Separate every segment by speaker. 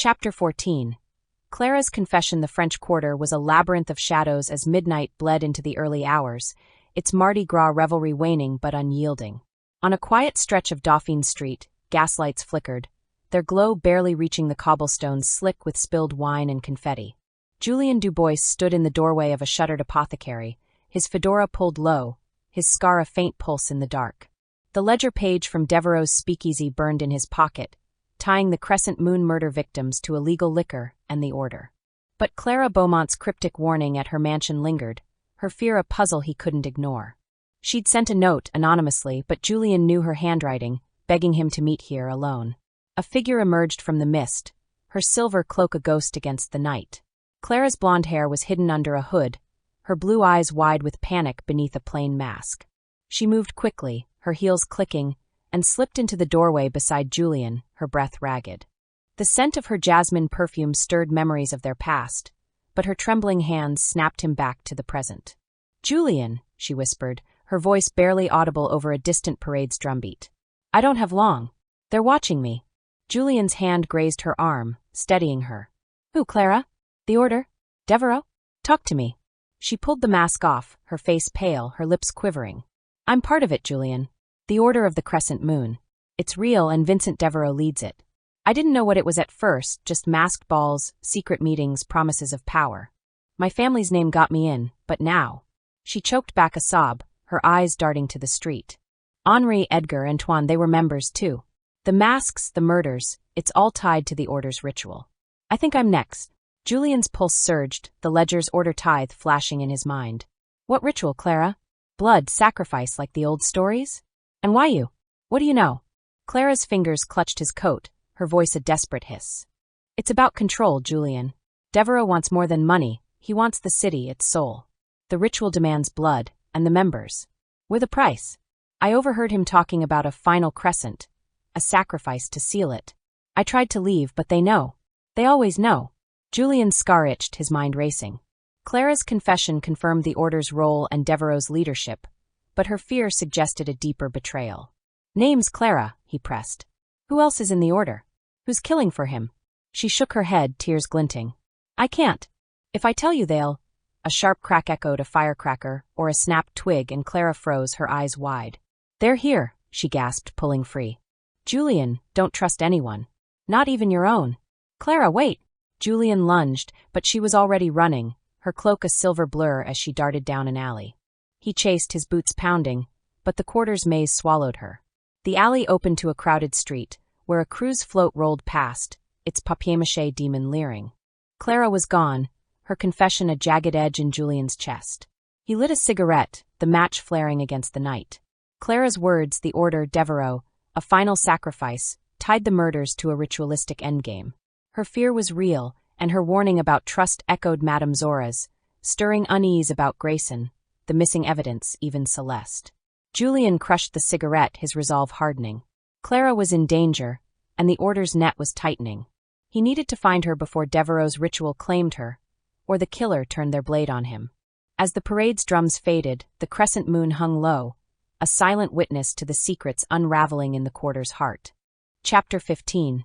Speaker 1: Chapter 14. Clara's confession. The French Quarter was a labyrinth of shadows as midnight bled into the early hours, its Mardi Gras revelry waning but unyielding. On a quiet stretch of Dauphine Street, gaslights flickered, their glow barely reaching the cobblestones slick with spilled wine and confetti. Julien Dubois stood in the doorway of a shuttered apothecary, his fedora pulled low, his scar a faint pulse in the dark. The ledger page from Devereux's speakeasy burned in his pocket, tying the Crescent Moon murder victims to illegal liquor and the order. But Clara Beaumont's cryptic warning at her mansion lingered, her fear a puzzle he couldn't ignore. She'd sent a note anonymously, but Julien knew her handwriting, begging him to meet here alone. A figure emerged from the mist, her silver cloak a ghost against the night. Clara's blonde hair was hidden under a hood, her blue eyes wide with panic beneath a plain mask. She moved quickly, her heels clicking, and slipped into the doorway beside Julien, her breath ragged. The scent of her jasmine perfume stirred memories of their past, but her trembling hands snapped him back to the present. "Julien," she whispered, her voice barely audible over a distant parade's drumbeat. "I don't have long. They're watching me." Julien's hand grazed her arm, steadying her. "Who, Clara? The order? Devereux? Talk to me." She pulled the mask off, her face pale, her lips quivering. "I'm part of it, Julien. The Order of the Crescent Moon. It's real and Vincent Devereux leads it. I didn't know what it was at first, just masked balls, secret meetings, promises of power. My family's name got me in, but now..." She choked back a sob, her eyes darting to the street. Henri, Edgar, Antoine, they were members too. The masks, the murders, it's all tied to the Order's ritual. "I think I'm next." Julien's pulse surged, the ledger's order tithe flashing in his mind. "What ritual, Clara? Blood, sacrifice like the old stories? And why you? What do you know?" Clara's fingers clutched his coat, her voice a desperate hiss. "It's about control, Julien. Devereux wants more than money, he wants the city, its soul. The ritual demands blood, and the members. With a price. I overheard him talking about a final crescent, a sacrifice to seal it. I tried to leave, but they know. They always know." Julien's scar itched, his mind racing. Clara's confession confirmed the Order's role and Devereux's leadership, but her fear suggested a deeper betrayal. "Name's Clara," he pressed. "Who else is in the Order? Who's killing for him?" She shook her head, tears glinting. "I can't. If I tell you they'll..." A sharp crack echoed a firecracker, or a snapped twig, and Clara froze, her eyes wide. "They're here," she gasped, pulling free. "Julien, don't trust anyone. Not even your own." "Clara, wait!" Julien lunged, but she was already running, her cloak a silver blur as she darted down an alley. He chased, his boots pounding, but the quarter's maze swallowed her. The alley opened to a crowded street, where a cruise float rolled past, its papier-mâché demon leering. Clara was gone, her confession a jagged edge in Julien's chest. He lit a cigarette, the match flaring against the night. Clara's words, the Order, Devereux, a final sacrifice, tied the murders to a ritualistic endgame. Her fear was real, and her warning about trust echoed Madame Zora's, stirring unease about Grayson, the missing evidence, even Celeste. Julien crushed the cigarette, his resolve hardening. Clara was in danger, and the Order's net was tightening. He needed to find her before Devereux's ritual claimed her, or the killer turned their blade on him. As the parade's drums faded, the crescent moon hung low, a silent witness to the secrets unraveling in the Quarter's heart. Chapter 15.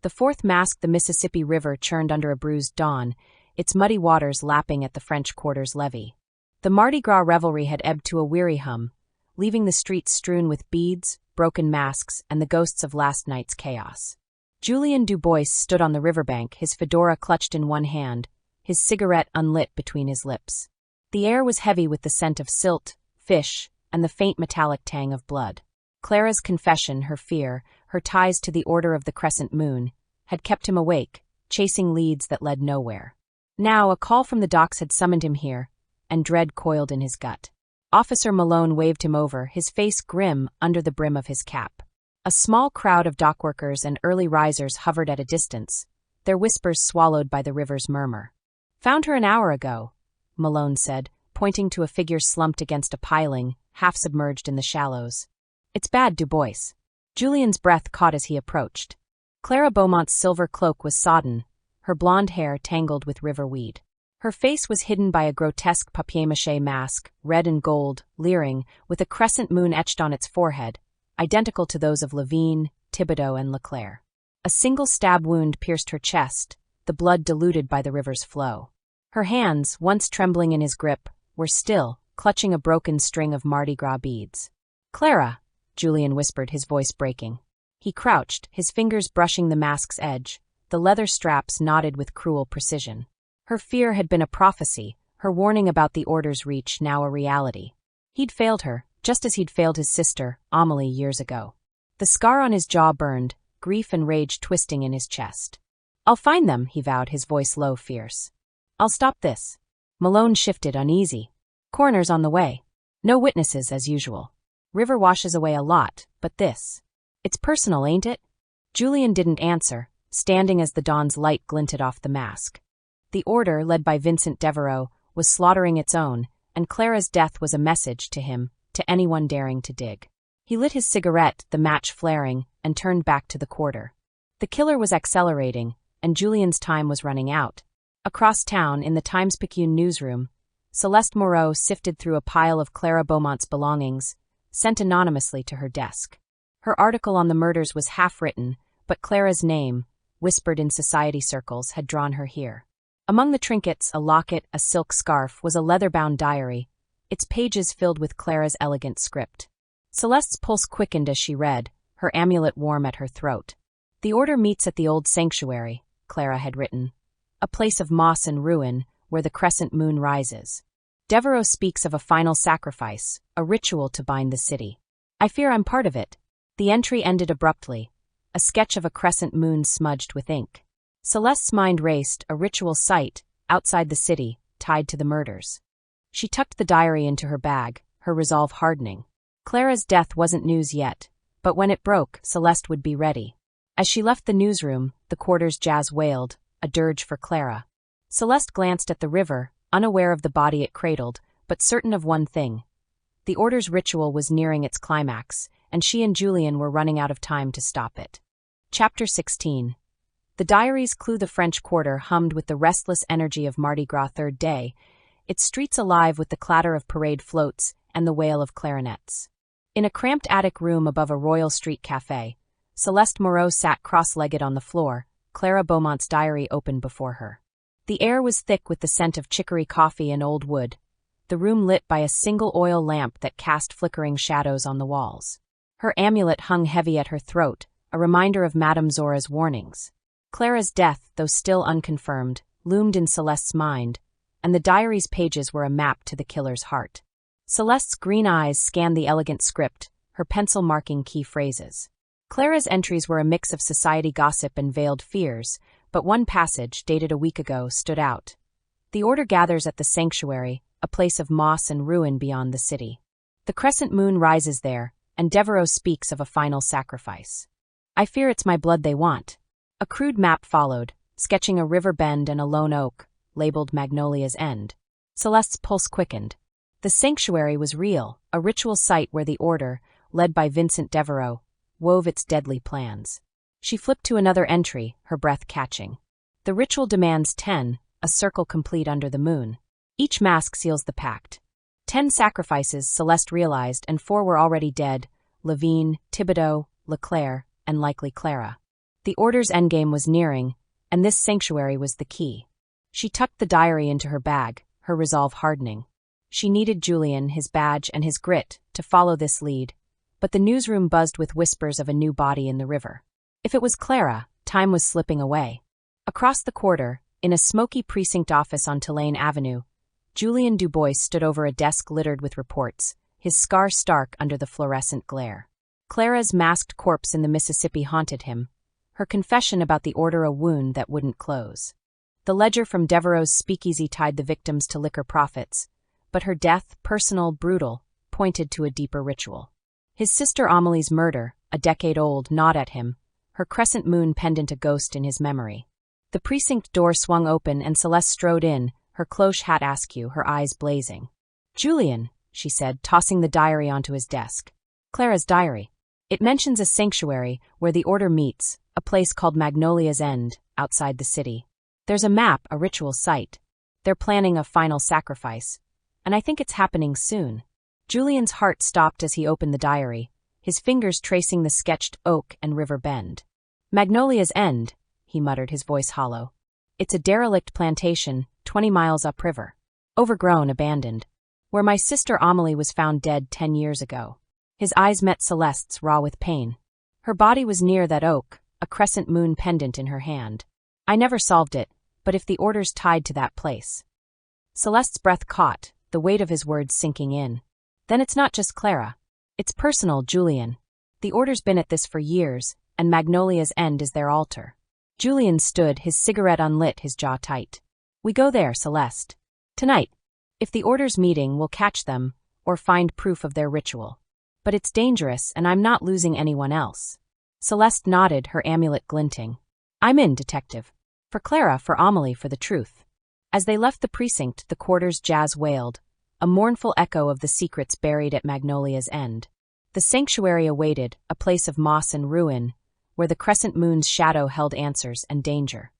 Speaker 1: The fourth masque. The Mississippi River churned under a bruised dawn, its muddy waters lapping at the French Quarter's levee. The Mardi Gras revelry had ebbed to a weary hum, leaving the streets strewn with beads, broken masks, and the ghosts of last night's chaos. Julien Dubois stood on the riverbank, his fedora clutched in one hand, his cigarette unlit between his lips. The air was heavy with the scent of silt, fish, and the faint metallic tang of blood. Clara's confession, her fear, her ties to the Order of the Crescent Moon, had kept him awake, chasing leads that led nowhere. Now a call from the docks had summoned him here, and dread coiled in his gut. Officer Malone waved him over, his face grim under the brim of his cap. A small crowd of dockworkers and early risers hovered at a distance, their whispers swallowed by the river's murmur. "Found her an hour ago," Malone said, pointing to a figure slumped against a piling, half submerged in the shallows. "It's bad, Dubois." Julien's breath caught as he approached. Clara Beaumont's silver cloak was sodden, her blonde hair tangled with river weed. Her face was hidden by a grotesque papier-mâché mask, red and gold, leering, with a crescent moon etched on its forehead, identical to those of Lavigne, Thibodeau, and Leclerc. A single stab wound pierced her chest, the blood diluted by the river's flow. Her hands, once trembling in his grip, were still, clutching a broken string of Mardi Gras beads. "Clara," Julian whispered, his voice breaking. He crouched, his fingers brushing the mask's edge, the leather straps knotted with cruel precision. Her fear had been a prophecy, her warning about the Order's reach now a reality. He'd failed her, just as he'd failed his sister, Amelie, years ago. The scar on his jaw burned, grief and rage twisting in his chest. "I'll find them," he vowed, his voice low, fierce. "I'll stop this." Malone shifted, uneasy. "Coroner's on the way. No witnesses, as usual. River washes away a lot, but this. It's personal, ain't it?" Julian didn't answer, standing as the dawn's light glinted off the mask. The Order, led by Vincent Devereaux, was slaughtering its own, and Clara's death was a message to him, to anyone daring to dig. He lit his cigarette, the match flaring, and turned back to the quarter. The killer was accelerating, and Julian's time was running out. Across town, in the Times-Picayune newsroom, Celeste Moreau sifted through a pile of Clara Beaumont's belongings, sent anonymously to her desk. Her article on the murders was half-written, but Clara's name, whispered in society circles, had drawn her here. Among the trinkets, a locket, a silk scarf, was a leather-bound diary, its pages filled with Clara's elegant script. Celeste's pulse quickened as she read, her amulet warm at her throat. "The Order meets at the old sanctuary," Clara had written. "A place of moss and ruin, where the crescent moon rises. Devereaux speaks of a final sacrifice, a ritual to bind the city. I fear I'm part of it." The entry ended abruptly, a sketch of a crescent moon smudged with ink. Celeste's mind raced, a ritual site, outside the city, tied to the murders. She tucked the diary into her bag, her resolve hardening. Clara's death wasn't news yet, but when it broke, Celeste would be ready. As she left the newsroom, the quarter's jazz wailed, a dirge for Clara. Celeste glanced at the river, unaware of the body it cradled, but certain of one thing. The Order's ritual was nearing its climax, and she and Julian were running out of time to stop it. Chapter 16. The diary's clue. The French Quarter hummed with the restless energy of Mardi Gras third day, its streets alive with the clatter of parade floats and the wail of clarinets. In a cramped attic room above a Royal Street cafe, Celeste Moreau sat cross-legged on the floor, Clara Beaumont's diary open before her. The air was thick with the scent of chicory coffee and old wood, the room lit by a single oil lamp that cast flickering shadows on the walls. Her amulet hung heavy at her throat, a reminder of Madame Zora's warnings. Clara's death, though still unconfirmed, loomed in Celeste's mind, and the diary's pages were a map to the killer's heart. Celeste's green eyes scanned the elegant script, her pencil marking key phrases. Clara's entries were a mix of society gossip and veiled fears, but one passage, dated a week ago, stood out. "The Order gathers at the sanctuary, a place of moss and ruin beyond the city. The crescent moon rises there, and Devereaux speaks of a final sacrifice. I fear it's my blood they want." A crude map followed, sketching a river bend and a lone oak, labeled Magnolia's End. Celeste's pulse quickened. The sanctuary was real, a ritual site where the Order, led by Vincent Devereaux, wove its deadly plans. She flipped to another entry, her breath catching. "The ritual demands 10, a circle complete under the moon. Each mask seals the pact." 10 sacrifices, Celeste realized, and 4 were already dead: Lavigne, Thibodeau, Leclerc, and likely Clara. The Order's endgame was nearing, and this sanctuary was the key. She tucked the diary into her bag, her resolve hardening. She needed Julian, his badge, and his grit to follow this lead, but the newsroom buzzed with whispers of a new body in the river. If it was Clara, time was slipping away. Across the quarter, in a smoky precinct office on Tulane Avenue, Julian Dubois stood over a desk littered with reports, his scar stark under the fluorescent glare. Clara's masked corpse in the Mississippi haunted him, her confession about the Order a wound that wouldn't close. The ledger from Devereaux's speakeasy tied the victims to liquor profits, but her death, personal, brutal, pointed to a deeper ritual. His sister Amelie's murder, a decade old, gnawed at him, her crescent moon pendant a ghost in his memory. The precinct door swung open and Celeste strode in, her cloche hat askew, her eyes blazing. "Julian," she said, tossing the diary onto his desk. "Clara's diary. It mentions a sanctuary where the Order meets, a place called Magnolia's End, outside the city. There's a map, a ritual site. They're planning a final sacrifice, and I think it's happening soon." Julian's heart stopped as he opened the diary, his fingers tracing the sketched oak and river bend. Magnolia's End, he muttered, his voice hollow. It's a derelict plantation, 20 miles upriver. Overgrown, abandoned. Where my sister Amelie was found dead 10 years ago. His eyes met Celeste's, raw with pain. Her body was near that oak, a crescent moon pendant in her hand. I never solved it, but if the order's tied to that place. Celeste's breath caught, the weight of his words sinking in. Then it's not just Clara. It's personal, Julian. The order's been at this for years, and Magnolia's End is their altar. Julian stood, his cigarette unlit, his jaw tight. We go there, Celeste. Tonight. If the order's meeting, we'll catch them, or find proof of their ritual. But it's dangerous, and I'm not losing anyone else. Celeste nodded, her amulet glinting. I'm in, detective. For Clara, for Amelie, for the truth. As they left the precinct, the quarter's jazz wailed, a mournful echo of the secrets buried at Magnolia's End. The sanctuary awaited, a place of moss and ruin, where the crescent moon's shadow held answers and danger.